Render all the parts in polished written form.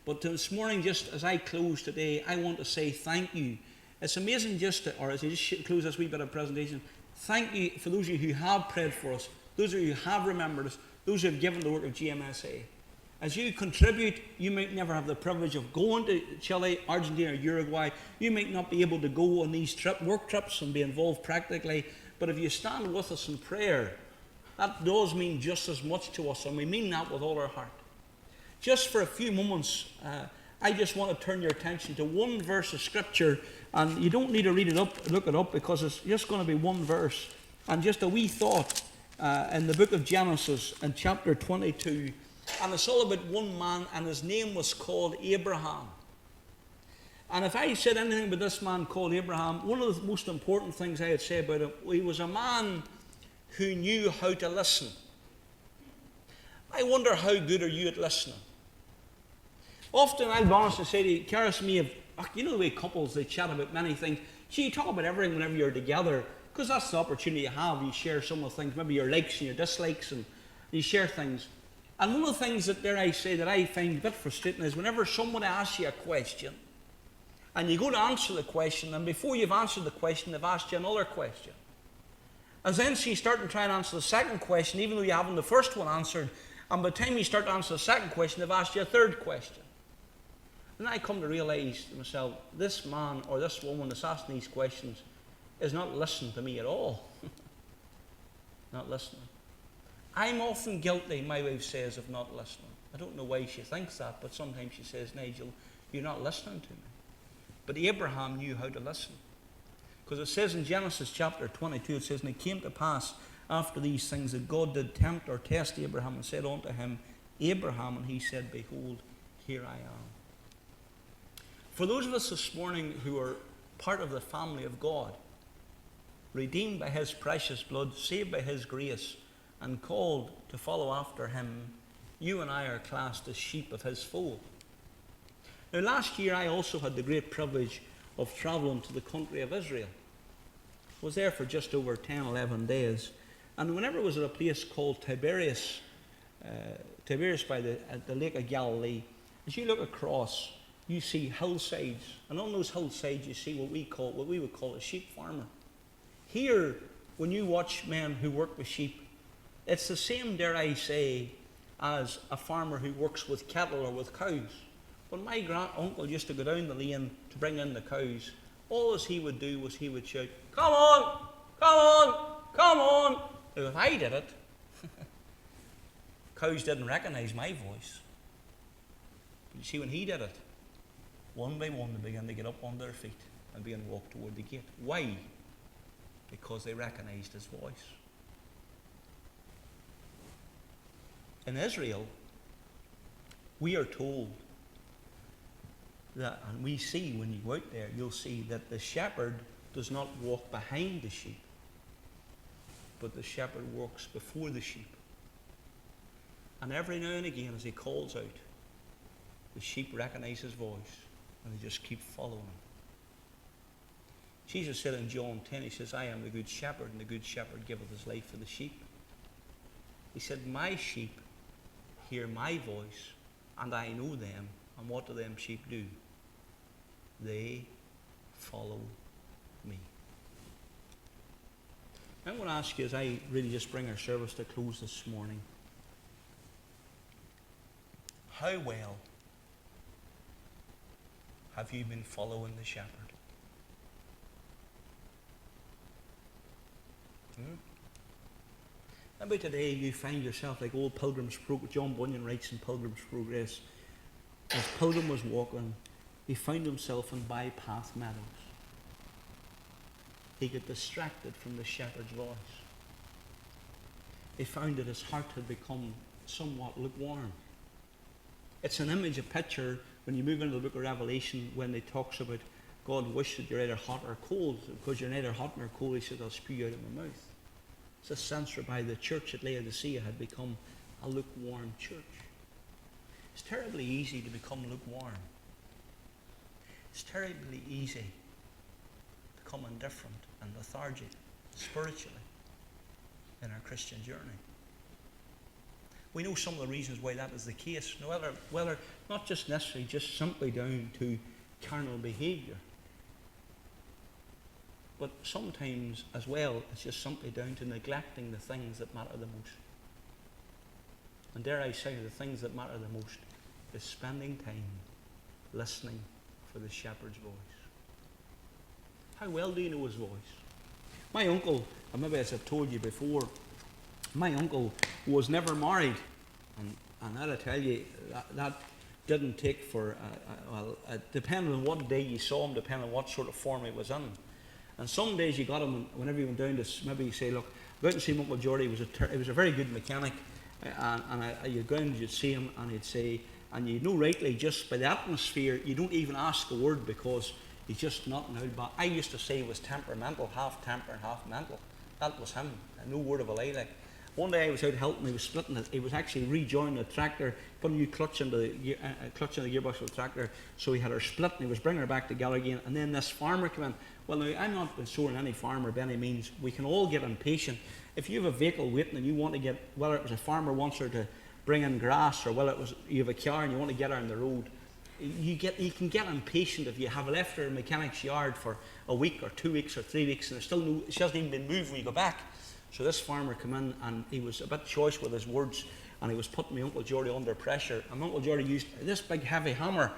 But this morning, just as I close today, I want to say thank you. It's amazing or as I just close this wee bit of presentation, thank you for those of you who have prayed for us, those of you who have remembered us, those who have given the work of GMSA. As you contribute, you might never have the privilege of going to Chile, Argentina, or Uruguay. You might not be able to go on these work trips and be involved practically. But if you stand with us in prayer, that does mean just as much to us, and we mean that with all our heart. Just for a few moments, I just want to turn your attention to one verse of Scripture, and you don't need to read it up, look it up, because it's just going to be one verse. And just a wee thought in the book of Genesis, in chapter 22, and it's all about one man, and his name was called Abraham. And if I said anything about this man called Abraham, one of the most important things I would say about him, he was a man who knew how to listen. I wonder how good are you at listening? Often I'll be honest and say to you, Karis may have, you know the way couples, they chat about many things. So you talk about everything whenever you're together, because that's the opportunity you have. You share some of the things, maybe your likes and your dislikes, and you share things. And one of the things that, dare I say, that I find a bit frustrating is whenever someone asks you a question, and you go to answer the question, and before you've answered the question, they've asked you another question. And then so you start to try and answer the second question, even though you haven't the first one answered, and by the time you start to answer the second question, they've asked you a third question. And I come to realise to myself, this man or this woman that's asking these questions is not listening to me at all. Not listening. I'm often guilty, my wife says, of not listening. I don't know why she thinks that, but sometimes she says, Nigel, you're not listening to me. But Abraham knew how to listen. Because it says in Genesis chapter 22, it says, and it came to pass after these things that God did tempt or test Abraham and said unto him, Abraham, and he said, behold, here I am. For those of us this morning who are part of the family of God, redeemed by his precious blood, saved by his grace, and called to follow after him, you and I are classed as sheep of his fold. Now last year I also had the great privilege of travelling to the country of Israel. I was there for just over 10, 11 days. And whenever I was at a place called Tiberias by the Lake of Galilee, as you look across, you see hillsides. And on those hillsides you see what we would call a sheep farmer. Here, when you watch men who work with sheep, it's the same, dare I say, as a farmer who works with cattle or with cows. When my uncle used to go down the lane to bring in the cows, all as he would do was he would shout, come on, come on, come on. Now, if I did it, cows didn't recognise my voice. But you see, when he did it, one by one they began to get up on their feet and began to walk toward the gate. Why? Because they recognised his voice. In Israel, we are told that, and we see when you go out there, you'll see that the shepherd does not walk behind the sheep, but the shepherd walks before the sheep. And every now and again, as he calls out, the sheep recognize his voice and they just keep following him. Jesus said in John 10, he says, I am the good shepherd, and the good shepherd giveth his life for the sheep. He said, my sheep hear my voice, and I know them. And what do them sheep do? They follow me. I'm going to ask you, as I really just bring our service to close this morning, how well have you been following the shepherd? Maybe today you find yourself like old Pilgrim's Progress. John Bunyan writes in Pilgrim's Progress, as Pilgrim was walking, he found himself in bypath meadows. He got distracted from the shepherd's voice. He found that his heart had become somewhat lukewarm. It's an image, a picture, when you move into the book of Revelation, when it talks about God wished that you're either hot or cold. Because you're neither hot nor cold, he said, I'll spew you out of my mouth. It's a sense whereby the church at Laodicea had become a lukewarm church. It's terribly easy to become lukewarm. It's terribly easy to become indifferent and lethargic spiritually in our Christian journey. We know some of the reasons why that is the case. Now, whether not just necessarily just simply down to carnal behaviour, but sometimes as well it's just simply down to neglecting the things that matter the most. And dare I say, the things that matter the most is spending time listening for the shepherd's voice. How well do you know his voice? My uncle, and maybe as I've told you before, my uncle was never married. And I tell you, that didn't take for, depending on what day you saw him, depending on what sort of form he was in. And some days you got him, whenever you went down to, maybe you say, look, go out and see Uncle Geordie, he was a very good mechanic. You'd go and you'd see him, and he'd say, and you know rightly, just by the atmosphere, you don't even ask a word because he's just not out. But I used to say he was temperamental, half temper and half mental. That was him, no word of a lie. Like, one day I was out helping, he was splitting it. He was actually rejoining the tractor, putting a new clutch into the gearbox of the tractor. So he had her split, and he was bringing her back together again. And then this farmer came in. Well, now, I'm not insulting any farmer by any means. We can all get impatient. If you have a vehicle waiting and you want to get, whether it was a farmer wants her to bring in grass, or whether it was you have a car and you want to get her on the road, you can get impatient if you have left her in a mechanic's yard for a week or 2 weeks or 3 weeks and she hasn't even been moved when you go back. So this farmer came in, and he was a bit choice with his words, and he was putting my Uncle Geordie under pressure. And Uncle Geordie used this big heavy hammer,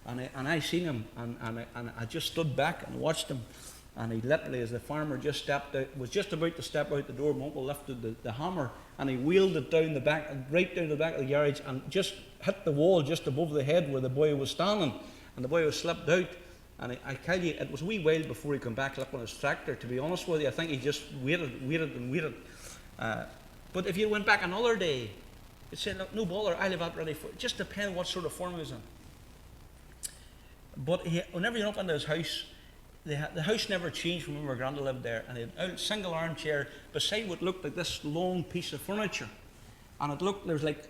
and I seen him, and I just stood back and watched him. And he literally, as the farmer just stepped out, was just about to step out the door, my uncle lifted the hammer, and he wheeled it down the back, right down the back of the garage, and just hit the wall just above the head where the boy was standing. And the boy was slipped out. And I tell you, it was a wee while before he came back looking on his tractor. To be honest with you, I think he just waited. But if you went back another day, you'd say, look, no bother, I'll have that ready for it. Just depends what sort of form he was in. But whenever you went up into his house, the house never changed from when my granda lived there. And he had a single armchair beside what looked like this long piece of furniture. And it looked, there was like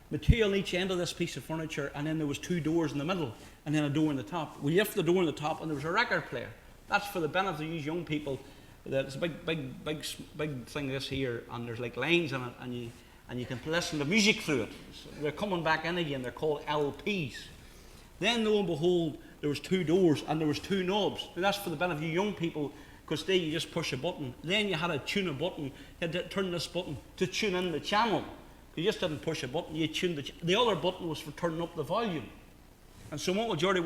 material on each end of this piece of furniture, and then there was 2 doors in the middle, and then a door in the top. We lift the door in the top, and there was a record player. That's for the benefit of these young people. It's a big thing this here, and there's like lines in it, and you can listen to music through it. So they're coming back in again. They're called LPs. Then, lo and behold, there was 2 doors, and there was 2 knobs. Now, that's for the benefit of you young people, because there you just push a button. Then you had to tune a button. You had to turn this button to tune in the channel. You just didn't push a button, you tuned the other button was for turning up the volume. And so Uncle Geordie,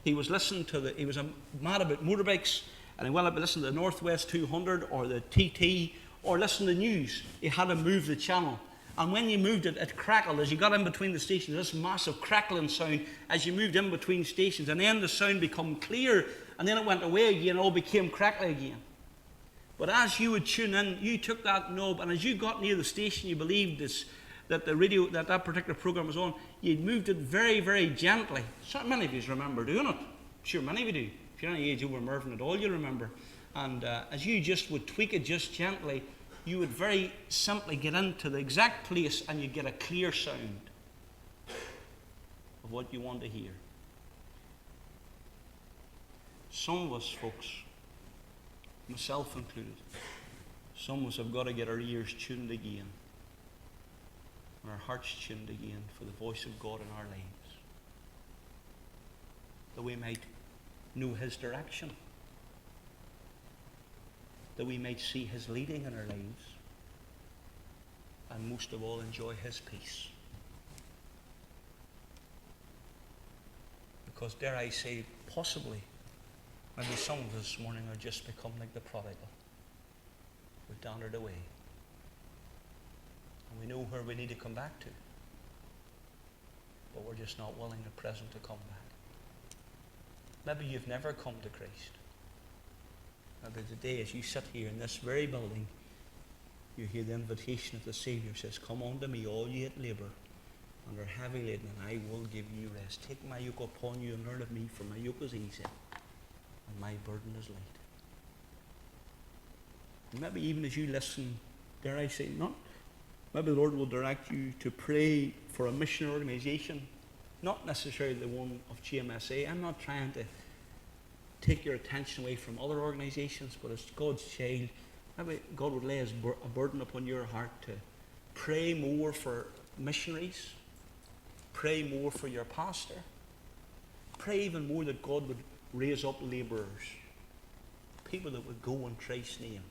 he was listening to he was mad about motorbikes, and he went up and listened to the Northwest 200 or the TT, or listen to the news. He had to move the channel. And when you moved it, it crackled. As you got in between the stations, this massive crackling sound as you moved in between stations. And then the sound became clear, and then it went away again, and all became crackly again. But as you would tune in, you took that knob, and as you got near the station you believed that the radio, that particular program was on, you moved it very, very gently. So many of you remember doing it. Sure, many of you do. If you're any age over Mervyn at all, you remember. And as you just would tweak it just gently, you would very simply get into the exact place, and you'd get a clear sound of what you want to hear. Some of us, folks, myself included, some of us have got to get our ears tuned again and our hearts tuned again for the voice of God in our lives, that we might know his direction, that we might see his leading in our lives, and most of all enjoy his peace. Because dare I say, possibly maybe some of us this morning are just become like the prodigal. We've wandered away. And we know where we need to come back to. But we're just not willing at present to come back. Maybe you've never come to Christ. Maybe today, as you sit here in this very building, you hear the invitation of the Savior says, come unto me, all ye that labour and are heavy laden, and I will give you rest. Take my yoke upon you and learn of me, for my yoke is easy and my burden is light. And maybe even as you listen, dare I say, maybe the Lord will direct you to pray for a mission organisation, not necessarily the one of GMSA. I'm not trying to take your attention away from other organisations, but as God's child, maybe God would lay a burden upon your heart to Pray more for missionaries. Pray more for your pastor. Pray even more that God would raise up labourers, people that would go in Christ's name.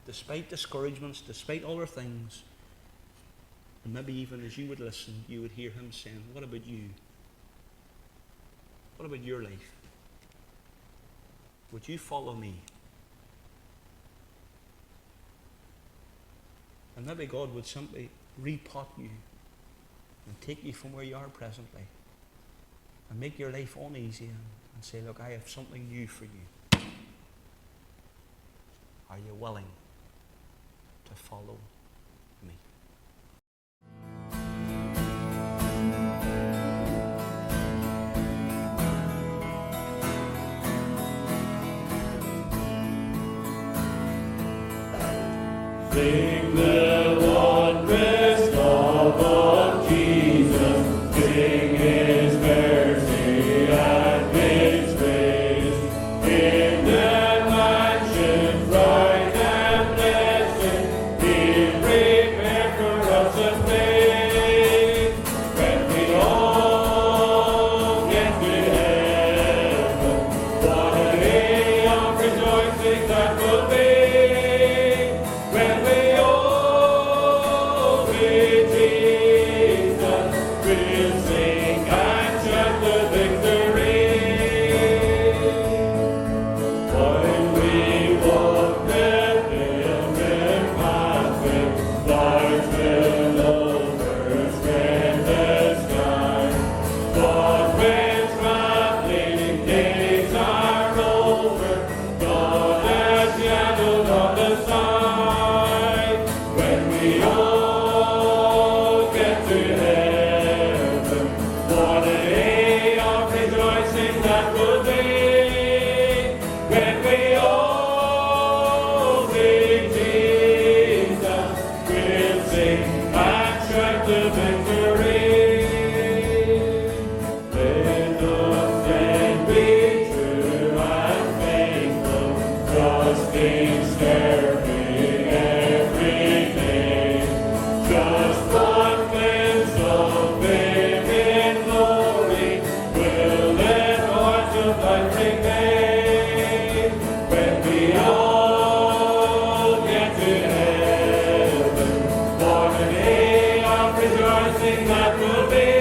Despite discouragements, despite other things, and maybe even as you would listen, you would hear him saying, what about you? What about your life? Would you follow me? And maybe God would simply repot you and take you from where you are presently and make your life uneasy and say, look, I have something new for you. Are you willing to follow me? Sing the wondrous love of Jesus, sing his mercy and his grace. In the mansions bright and blessed, he prepared for us a place. When we all get to heaven, what a day of rejoicing that will be. That will be